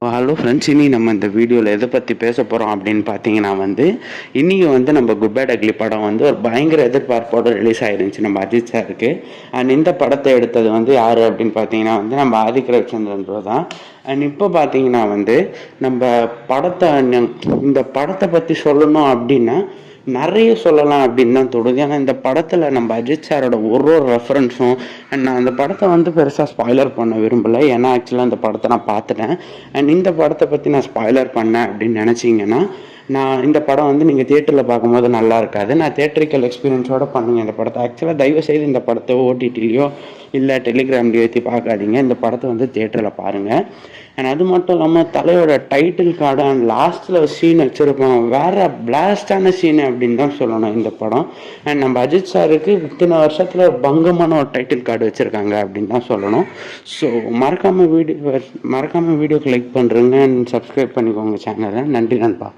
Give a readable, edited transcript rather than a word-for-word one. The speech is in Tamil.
ஹலோ ஃப்ரெண்ட்ஸ், இனி நம்ம இந்த வீடியோவில் எதை பற்றி பேச போகிறோம் அப்படின்னு பார்த்தீங்கன்னா இன்றைக்கி நம்ம குட் பேட் அக்லி படம் ஒரு பயங்கர எதிர்பார்ப்போடு ரிலீஸ் ஆகிருந்துச்சு நம்ம அஜித் சாருக்கு. அண்ட் இந்த படத்தை எடுத்தது யார் அப்படின்னு பார்த்தீங்கன்னா நம்ம ஆதிக் ரவிச்சந்திரன் ப்ரோ தான். அண்ட் இப்போ பார்த்தீங்கன்னா நம்ம படத்தை இந்த படத்தை பற்றி சொல்லணும் அப்படின்னா நிறைய சொல்லலாம் அப்படின்னு தான் தோணுது. ஏன்னா இந்த படத்தில் நம்ம அஜித் சாரோட ஒரு ரெஃபரன்ஸும் அண்ட் நான் அந்த படத்தை பெருசாக ஸ்பாய்லர் பண்ண விரும்பலை. ஏன்னா ஆக்சுவலாக அந்த படத்தை நான் பார்த்துட்டேன். அண்ட் இந்த படத்தை பற்றி நான் ஸ்பாய்லர் பண்ணேன் அப்படின்னு நினச்சிங்கன்னா நான் இந்த படம் நீங்கள் தியேட்டரில் பார்க்கும்போது நல்லா இருக்காது. நான் தியேட்டரிக்கல் எக்ஸ்பீரியன்ஸோடு பண்ணுங்க இந்த படத்தை. ஆக்சுவலாக தயவுசெய்து இந்த படத்தை ஓடிடிலையோ இல்லை டெலிகிராம்லையோ ஏற்றி பார்க்காதீங்க. இந்த படத்தை தியேட்டரில் பாருங்கள். அண்ட் அது மட்டும் இல்லாமல் தலையோட டைட்டில் கார்டு அண்ட் லாஸ்ட்டில் சீன் வச்சுருப்போம், வேறு பிளாஸ்டான சீனு அப்படின்னு தான் சொல்லணும் இந்த படம். அண்ட் நம்ம அஜித் சாருக்கு இத்தனை வருஷத்தில் பங்கமான ஒரு டைட்டில் கார்டு வச்சுருக்காங்க அப்படின்னு தான் சொல்லணும். ஸோ மறக்காமல் வீடியோக்கு லைக் பண்ணுறேங்க அண்ட் சப்ஸ்கிரைப் பண்ணிக்கோங்க சேனலை. நன்றி நண்பா.